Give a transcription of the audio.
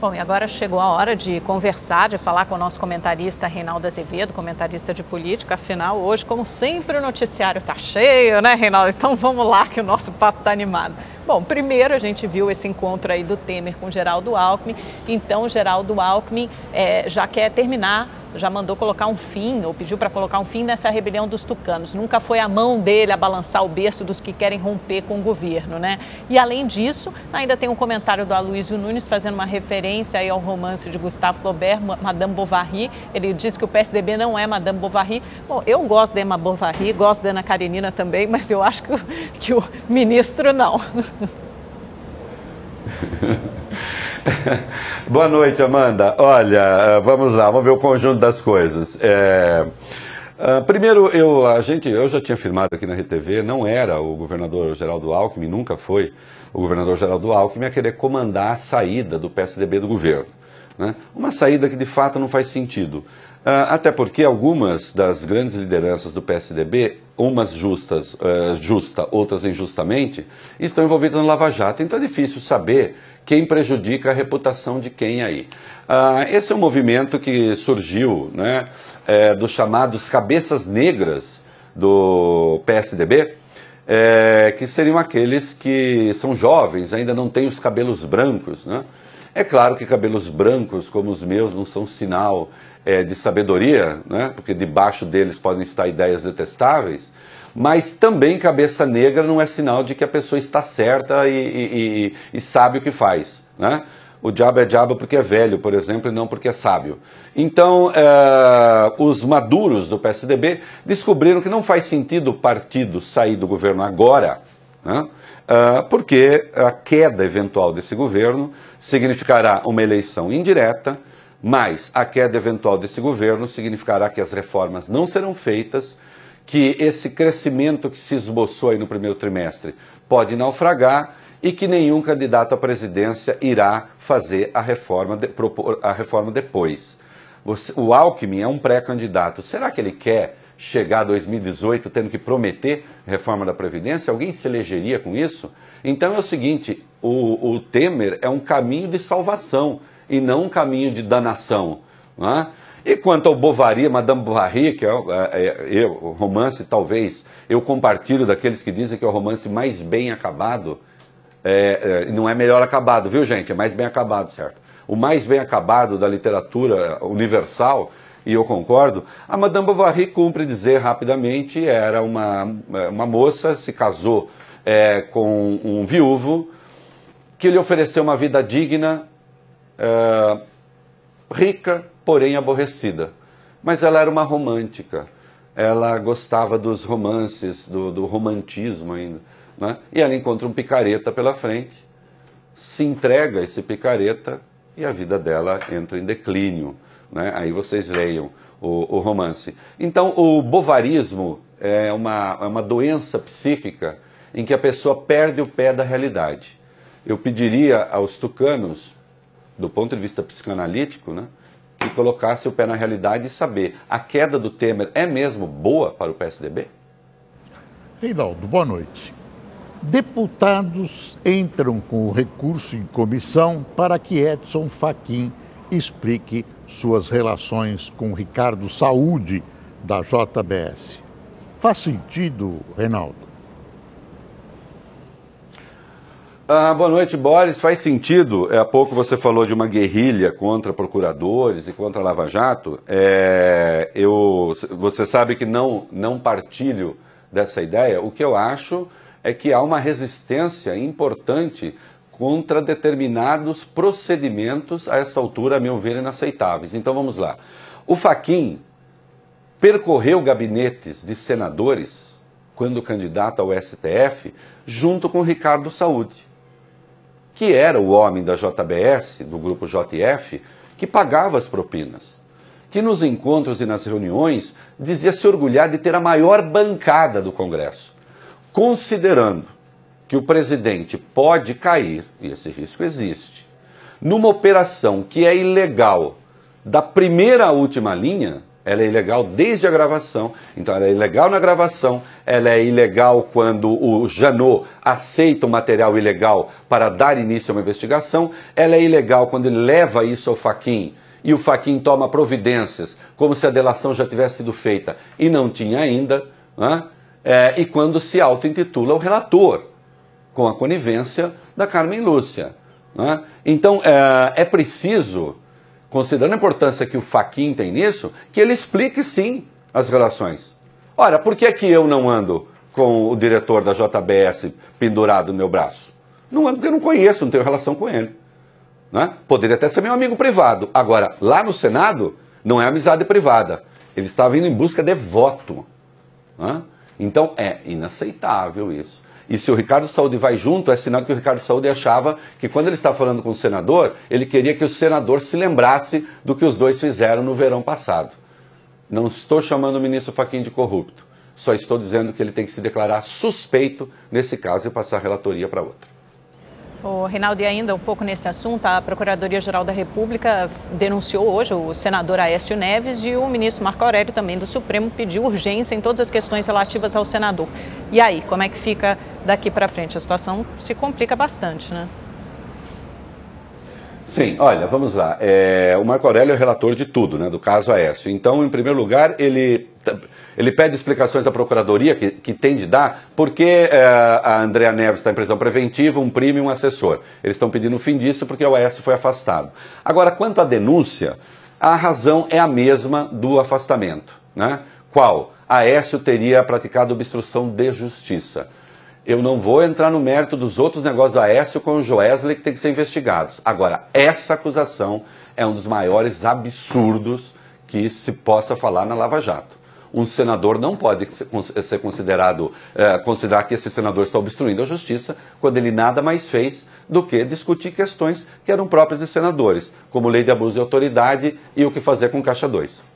Bom, e agora chegou a hora de conversar, de falar com o nosso comentarista Reinaldo Azevedo, comentarista de política. Afinal, hoje, como sempre, o noticiário está cheio, né, Reinaldo? Então vamos lá que o nosso papo está animado. Bom, primeiro a gente viu esse encontro aí do Temer com Geraldo Alckmin. Então, Geraldo Alckmin já quer terminar, já mandou colocar um fim, ou pediu para colocar um fim nessa rebelião dos tucanos. Nunca foi a mão dele a balançar o berço dos que querem romper com o governo, né? E além disso, ainda tem um comentário do Aloysio Nunes fazendo uma referência aí ao romance de Gustave Flaubert, Madame Bovary. Ele diz que o PSDB não é Madame Bovary. Bom, eu gosto da Emma Bovary, gosto da Ana Karenina também, mas eu acho que o ministro não. Boa noite, Amanda. Olha, vamos lá, vamos ver o conjunto das coisas. Primeiro, eu já tinha afirmado aqui na RTV, não era o governador Geraldo Alckmin, nunca foi o governador Geraldo Alckmin a querer comandar a saída do PSDB do governo, né? Uma saída que de fato não faz sentido. Até porque algumas das grandes lideranças do PSDB, umas justa, outras injustamente, estão envolvidas no Lava Jato. Então é difícil saber quem prejudica a reputação de quem aí. Esse é um movimento que surgiu, né, dos chamados cabeças negras do PSDB, que seriam aqueles que são jovens, ainda não têm os cabelos brancos, né? É claro que cabelos brancos como os meus não são sinal de sabedoria, né? Porque debaixo deles podem estar ideias detestáveis, mas também cabeça negra não é sinal de que a pessoa está certa e sabe o que faz, né? O diabo é diabo porque é velho, por exemplo, e não porque é sábio. Então, os maduros do PSDB descobriram que não faz sentido o partido sair do governo agora, né? Porque a queda eventual desse governo significará uma eleição indireta, mas a queda eventual desse governo significará que as reformas não serão feitas, que esse crescimento que se esboçou aí no primeiro trimestre pode naufragar e que nenhum candidato à presidência irá fazer propor a reforma depois. O Alckmin é um pré-candidato. Será que ele quer chegar a 2018 tendo que prometer reforma da Previdência? Alguém se elegeria com isso? Então é o seguinte, o Temer é um caminho de salvação e não um caminho de danação, né? E quanto ao Bovary, Madame Bovary, que o romance, talvez, eu compartilho daqueles que dizem que é o romance mais bem acabado, não é melhor acabado, viu, gente? É mais bem acabado, certo? O mais bem acabado da literatura universal, e eu concordo, a Madame Bovary, cumpre dizer rapidamente, era uma moça, se casou com um viúvo, que lhe ofereceu uma vida digna, rica, porém aborrecida. Mas ela era uma romântica, ela gostava dos romances, do romantismo ainda, né? E ela encontra um picareta pela frente, se entrega a esse picareta e a vida dela entra em declínio, né? Aí vocês leiam o romance. Então o bovarismo é uma doença psíquica em que a pessoa perde o pé da realidade. Eu pediria aos tucanos, do ponto de vista psicanalítico, né, que colocasse o pé na realidade e saber, a queda do Temer é mesmo boa para o PSDB? Reinaldo, boa noite. Deputados entram com o recurso em comissão para que Edson Fachin explique suas relações com Ricardo Saúde, da JBS. Faz sentido, Reinaldo? Boa noite, Boris. Faz sentido. Há pouco você falou de uma guerrilha contra procuradores e contra a Lava Jato. Você sabe que não partilho dessa ideia. O que eu acho é que há uma resistência importante contra determinados procedimentos, a essa altura, a meu ver, inaceitáveis. Então vamos lá. O Fachin percorreu gabinetes de senadores, quando candidato ao STF, junto com Ricardo Saúde, que era o homem da JBS, do grupo JF, que pagava as propinas, que nos encontros e nas reuniões dizia se orgulhar de ter a maior bancada do Congresso, considerando que o presidente pode cair, e esse risco existe, numa operação que é ilegal da primeira à última linha, Ela é ilegal desde a gravação, então ela é ilegal na gravação, ela é ilegal quando o Janot aceita o material ilegal para dar início a uma investigação, ela é ilegal quando ele leva isso ao Fachin e o Fachin toma providências, como se a delação já tivesse sido feita e não tinha ainda, né? E quando se auto-intitula o relator, com a conivência da Carmen Lúcia. Né? Então é preciso, considerando a importância que o Fachin tem nisso, que ele explique sim as relações. Ora, por que eu não ando com o diretor da JBS pendurado no meu braço? Não ando porque eu não conheço, não tenho relação com ele. Né? Poderia até ser meu amigo privado. Agora, lá no Senado, não é amizade privada. Ele estava indo em busca de voto. Né? Então é inaceitável isso. E se o Ricardo Saúde vai junto, é sinal que o Ricardo Saúde achava que quando ele estava falando com o senador, ele queria que o senador se lembrasse do que os dois fizeram no verão passado. Não estou chamando o ministro Fachin de corrupto, só estou dizendo que ele tem que se declarar suspeito nesse caso e passar a relatoria para outra. O Reinaldo, e ainda um pouco nesse assunto, a Procuradoria-Geral da República denunciou hoje o senador Aécio Neves e o ministro Marco Aurélio também do Supremo pediu urgência em todas as questões relativas ao senador. E aí, como é que fica daqui para frente? A situação se complica bastante, né? Sim, olha, vamos lá. O Marco Aurélio é relator de tudo, né, do caso Aécio. Então, em primeiro lugar, ele pede explicações à Procuradoria, que tem de dar, porque a Andrea Neves está em prisão preventiva, um primo e um assessor. Eles estão pedindo o fim disso porque o Aécio foi afastado. Agora, quanto à denúncia, a razão é a mesma do afastamento. Né? Qual? Aécio teria praticado obstrução de justiça. Eu não vou entrar no mérito dos outros negócios do Aécio com o Joesley que tem que ser investigados. Agora, essa acusação é um dos maiores absurdos que se possa falar na Lava Jato. Um senador não pode ser considerar que esse senador está obstruindo a justiça quando ele nada mais fez do que discutir questões que eram próprias de senadores, como lei de abuso de autoridade e o que fazer com Caixa 2.